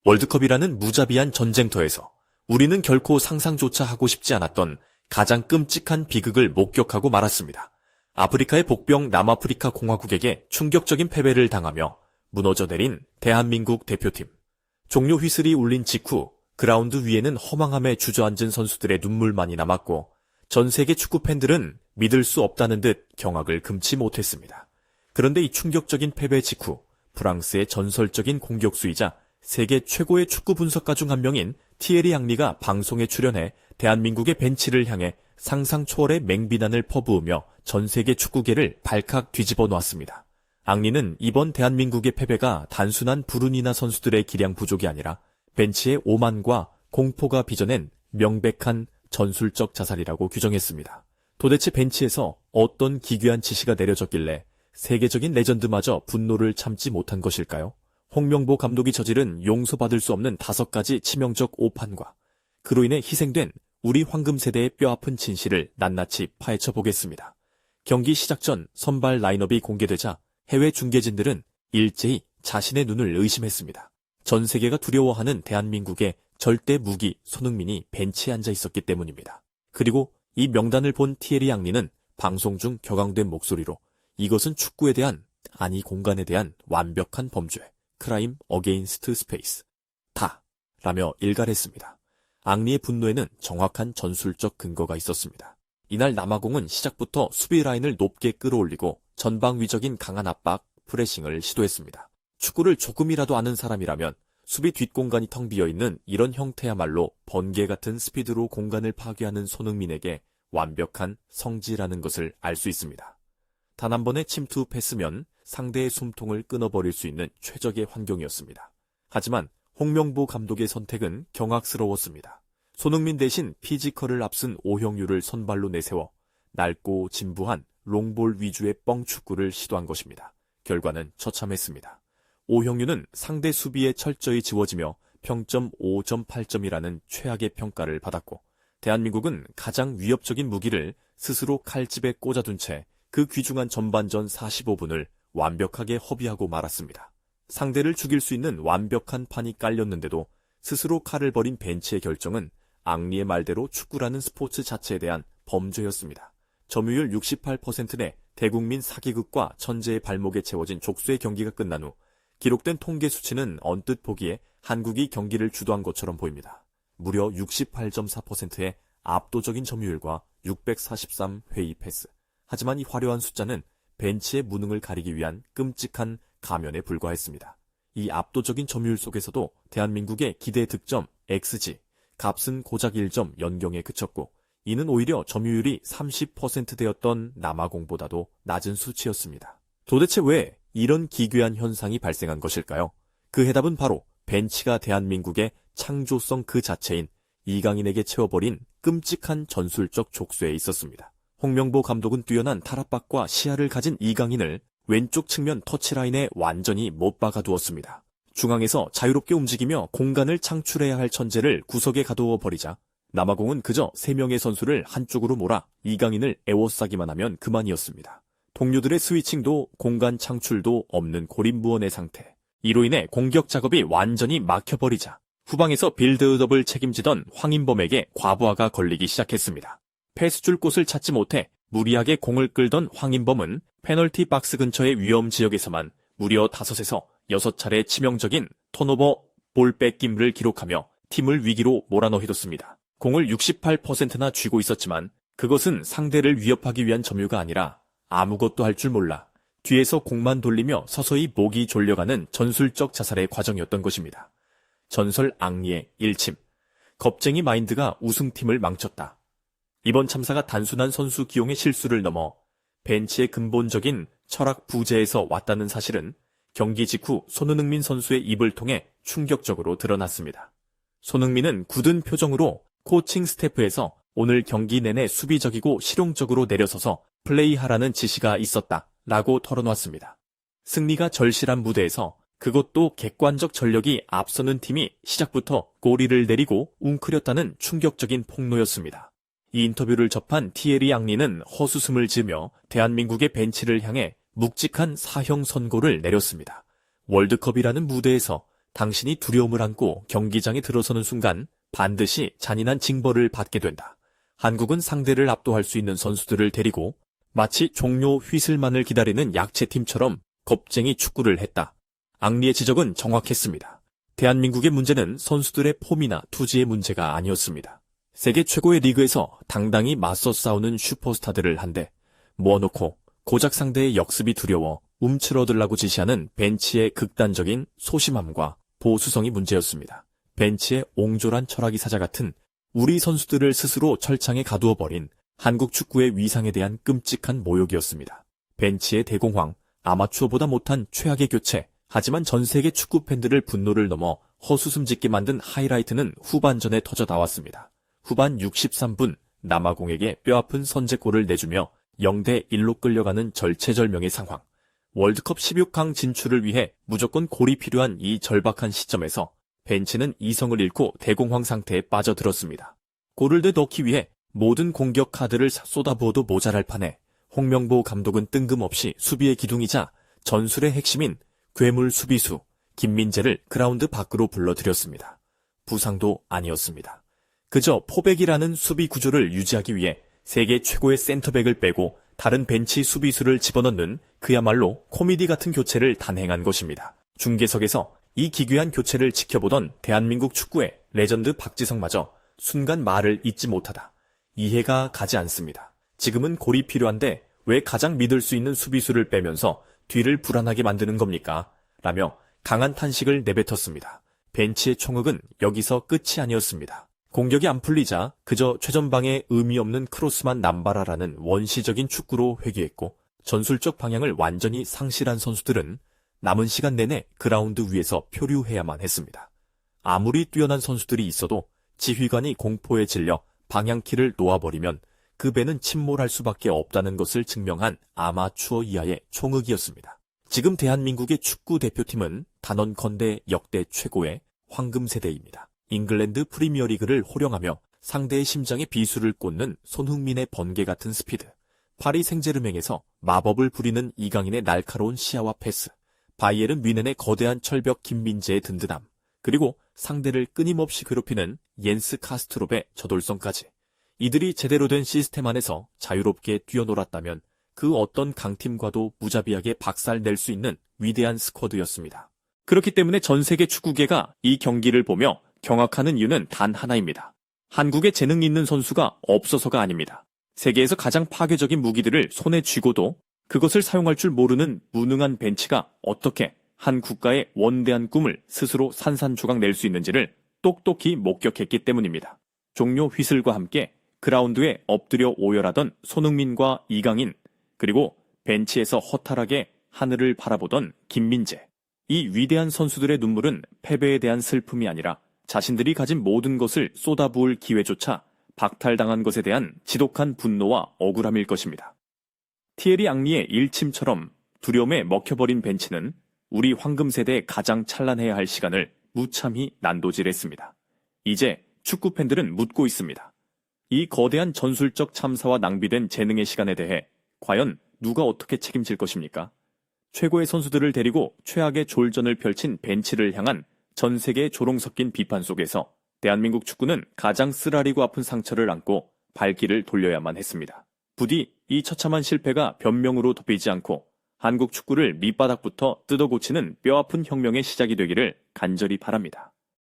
월드컵이라는 무자비한 전쟁터에서 우리는 결코 상상조차 하고 싶지 않았던 가장 끔찍한 비극을 목격하고 말았습니다. 아프리카의 복병 남아프리카 공화국에게 충격적인 패배를 당하며 무너져 내린 대한민국 대표팀. 종료 휘슬이 울린 직후 그라운드 위에는 허망함에 주저앉은 선수들의 눈물만이 남았고 전 세계 축구 팬들은 믿을 수 없다는 듯 경악을 금치 못했습니다. 그런데 이 충격적인 패배 직후 프랑스의 전설적인 공격수이자 세계 최고의 축구 분석가 중 한 명인 티에리 앙리가 방송에 출연해 대한민국의 벤치를 향해 상상 초월의 맹비난을 퍼부으며 전 세계 축구계를 발칵 뒤집어 놓았습니다. 앙리는 이번 대한민국의 패배가 단순한 불운이나 선수들의 기량 부족이 아니라 벤치의 오만과 공포가 빚어낸 명백한 전술적 자살이라고 규정했습니다. 도대체 벤치에서 어떤 기괴한 지시가 내려졌길래 세계적인 레전드마저 분노를 참지 못한 것일까요? 홍명보 감독이 저지른 용서받을 수 없는 5가지 치명적 오판과 그로 인해 희생된 우리 황금세대의 뼈아픈 진실을 낱낱이 파헤쳐 보겠습니다. 경기 시작 전 선발 라인업이 공개되자 해외 중계진들은 일제히 자신의 눈을 의심했습니다. 전 세계가 두려워하는 대한민국의 절대 무기 손흥민이 벤치에 앉아 있었기 때문입니다. 그리고 이 명단을 본 티에리 앙리는 방송 중 격앙된 목소리로 이것은 축구에 대한, 아니 공간에 대한 완벽한 범죄, 크라임 어게인스트 스페이스, 다 라며 일갈했습니다. 앙리의 분노에는 정확한 전술적 근거가 있었습니다. 이날 남아공은 시작부터 수비 라인을 높게 끌어올리고 전방위적인 강한 압박, 프레싱을 시도했습니다. 축구를 조금이라도 아는 사람이라면 수비 뒷공간이 텅 비어있는 이런 형태야말로 번개 같은 스피드로 공간을 파괴하는 손흥민에게 완벽한 성지라는 것을 알 수 있습니다. 단 한 번의 침투 패스면 상대의 숨통을 끊어버릴 수 있는 최적의 환경이었습니다. 하지만 홍명보 감독의 선택은 경악스러웠습니다. 손흥민 대신 피지컬을 앞선 오형유를 선발로 내세워 낡고 진부한 롱볼 위주의 뻥축구를 시도한 것입니다. 결과는 처참했습니다. 오형유는 상대 수비에 철저히 지워지며 평점 5.8점이라는 최악의 평가를 받았고 대한민국은 가장 위협적인 무기를 스스로 칼집에 꽂아둔 채 그 귀중한 전반전 45분을 완벽하게 허비하고 말았습니다. 상대를 죽일 수 있는 완벽한 판이 깔렸는데도 스스로 칼을 버린 벤치의 결정은 앙리의 말대로 축구라는 스포츠 자체에 대한 범죄였습니다. 점유율 68% 내 대국민 사기극과 천재의 발목에 채워진 족수의 경기가 끝난 후 기록된 통계 수치는 언뜻 보기에 한국이 경기를 주도한 것처럼 보입니다. 무려 68.4%의 압도적인 점유율과 643 회의 패스. 하지만 이 화려한 숫자는 벤치의 무능을 가리기 위한 끔찍한 가면에 불과했습니다. 이 압도적인 점유율 속에서도 대한민국의 기대 득점 XG, 값은 고작 1점 연경에 그쳤고 이는 오히려 점유율이 30%대였던 남아공보다도 낮은 수치였습니다. 도대체 왜 이런 기괴한 현상이 발생한 것일까요? 그 해답은 바로 벤치가 대한민국의 창조성 그 자체인 이강인에게 채워버린 끔찍한 전술적 족쇄에 있었습니다. 홍명보 감독은 뛰어난 탈압박과 시야를 가진 이강인을 왼쪽 측면 터치라인에 완전히 못 박아두었습니다. 중앙에서 자유롭게 움직이며 공간을 창출해야 할 천재를 구석에 가두어 버리자 남아공은 그저 3명의 선수를 한쪽으로 몰아 이강인을 에워싸기만 하면 그만이었습니다. 동료들의 스위칭도 공간 창출도 없는 고립무원의 상태. 이로 인해 공격 작업이 완전히 막혀버리자 후방에서 빌드업을 책임지던 황인범에게 과부하가 걸리기 시작했습니다. 패스 줄 곳을 찾지 못해 무리하게 공을 끌던 황인범은 페널티 박스 근처의 위험 지역에서만 무려 5에서 6차례 치명적인 턴오버 볼 뺏김을 기록하며 팀을 위기로 몰아넣어뒀습니다. 공을 68%나 쥐고 있었지만 그것은 상대를 위협하기 위한 점유가 아니라 아무것도 할 줄 몰라 뒤에서 공만 돌리며 서서히 목이 졸려가는 전술적 자살의 과정이었던 것입니다. 전설 앙리의 일침. 겁쟁이 마인드가 우승팀을 망쳤다. 이번 참사가 단순한 선수 기용의 실수를 넘어 벤치의 근본적인 철학 부재에서 왔다는 사실은 경기 직후 손흥민 선수의 입을 통해 충격적으로 드러났습니다. 손흥민은 굳은 표정으로 코칭 스태프에서 오늘 경기 내내 수비적이고 실용적으로 내려서서 플레이하라는 지시가 있었다 라고 털어놨습니다. 승리가 절실한 무대에서 그것도 객관적 전력이 앞서는 팀이 시작부터 꼬리를 내리고 웅크렸다는 충격적인 폭로였습니다. 이 인터뷰를 접한 티에리 앙리는 헛웃음을 지으며 대한민국의 벤치를 향해 묵직한 사형 선고를 내렸습니다. 월드컵이라는 무대에서 당신이 두려움을 안고 경기장에 들어서는 순간 반드시 잔인한 징벌을 받게 된다. 한국은 상대를 압도할 수 있는 선수들을 데리고 마치 종료 휘슬만을 기다리는 약체팀처럼 겁쟁이 축구를 했다. 앙리의 지적은 정확했습니다. 대한민국의 문제는 선수들의 폼이나 투지의 문제가 아니었습니다. 세계 최고의 리그에서 당당히 맞서 싸우는 슈퍼스타들을 한데 모아놓고 고작 상대의 역습이 두려워 움츠러들라고 지시하는 벤치의 극단적인 소심함과 보수성이 문제였습니다. 벤치의 옹졸한 철학이 사자 같은 우리 선수들을 스스로 철창에 가두어버린 한국 축구의 위상에 대한 끔찍한 모욕이었습니다. 벤치의 대공황, 아마추어보다 못한 최악의 교체, 하지만 전 세계 축구 팬들을 분노를 넘어 허수음 짓게 만든 하이라이트는 후반전에 터져 나왔습니다. 후반 63분 남아공에게 뼈아픈 선제골을 내주며 0대1로 끌려가는 절체절명의 상황. 월드컵 16강 진출을 위해 무조건 골이 필요한 이 절박한 시점에서 벤치는 이성을 잃고 대공황 상태에 빠져들었습니다. 골을 더 넣기 위해 모든 공격 카드를 쏟아부어도 모자랄 판에 홍명보 감독은 뜬금없이 수비의 기둥이자 전술의 핵심인 괴물 수비수 김민재를 그라운드 밖으로 불러들였습니다. 부상도 아니었습니다. 그저 포백이라는 수비 구조를 유지하기 위해 세계 최고의 센터백을 빼고 다른 벤치 수비수를 집어넣는 그야말로 코미디 같은 교체를 단행한 것입니다. 중계석에서 이 기괴한 교체를 지켜보던 대한민국 축구의 레전드 박지성마저 순간 말을 잇지 못하다. 이해가 가지 않습니다. 지금은 골이 필요한데 왜 가장 믿을 수 있는 수비수를 빼면서 뒤를 불안하게 만드는 겁니까? 라며 강한 탄식을 내뱉었습니다. 벤치의 총흑은 여기서 끝이 아니었습니다. 공격이 안 풀리자 그저 최전방에 의미 없는 크로스만 남발하라는 원시적인 축구로 회귀했고 전술적 방향을 완전히 상실한 선수들은 남은 시간 내내 그라운드 위에서 표류해야만 했습니다. 아무리 뛰어난 선수들이 있어도 지휘관이 공포에 질려 방향키를 놓아버리면 그 배는 침몰할 수밖에 없다는 것을 증명한 아마추어 이하의 총흑이었습니다. 지금 대한민국의 축구 대표팀은 단언컨대 역대 최고의 황금 세대입니다. 잉글랜드 프리미어리그를 호령하며 상대의 심장에 비수를 꽂는 손흥민의 번개 같은 스피드, 파리 생제르맹에서 마법을 부리는 이강인의 날카로운 시야와 패스, 바이에른 뮌헨의 거대한 철벽 김민재의 든든함, 그리고 상대를 끊임없이 괴롭히는 옌스 카스트롭의 저돌성까지. 이들이 제대로 된 시스템 안에서 자유롭게 뛰어놀았다면 그 어떤 강팀과도 무자비하게 박살낼 수 있는 위대한 스쿼드였습니다. 그렇기 때문에 전 세계 축구계가 이 경기를 보며 경악하는 이유는 단 하나입니다. 한국에 재능 있는 선수가 없어서가 아닙니다. 세계에서 가장 파괴적인 무기들을 손에 쥐고도 그것을 사용할 줄 모르는 무능한 벤치가 어떻게 한 국가의 원대한 꿈을 스스로 산산조각 낼 수 있는지를 똑똑히 목격했기 때문입니다. 종료 휘슬과 함께 그라운드에 엎드려 오열하던 손흥민과 이강인, 그리고 벤치에서 허탈하게 하늘을 바라보던 김민재. 이 위대한 선수들의 눈물은 패배에 대한 슬픔이 아니라 자신들이 가진 모든 것을 쏟아부을 기회조차 박탈당한 것에 대한 지독한 분노와 억울함일 것입니다. 티에리 앙리의 일침처럼 두려움에 먹혀버린 벤치는 우리 황금세대의 가장 찬란해야 할 시간을 무참히 난도질했습니다. 이제 축구 팬들은 묻고 있습니다. 이 거대한 전술적 참사와 낭비된 재능의 시간에 대해 과연 누가 어떻게 책임질 것입니까? 최고의 선수들을 데리고 최악의 졸전을 펼친 벤치를 향한 전 세계의 조롱 섞인 비판 속에서 대한민국 축구는 가장 쓰라리고 아픈 상처를 안고 발길을 돌려야만 했습니다. 부디 이 처참한 실패가 변명으로 덮이지 않고 한국 축구를 밑바닥부터 뜯어고치는 뼈아픈 혁명의 시작이 되기를 간절히 바랍니다.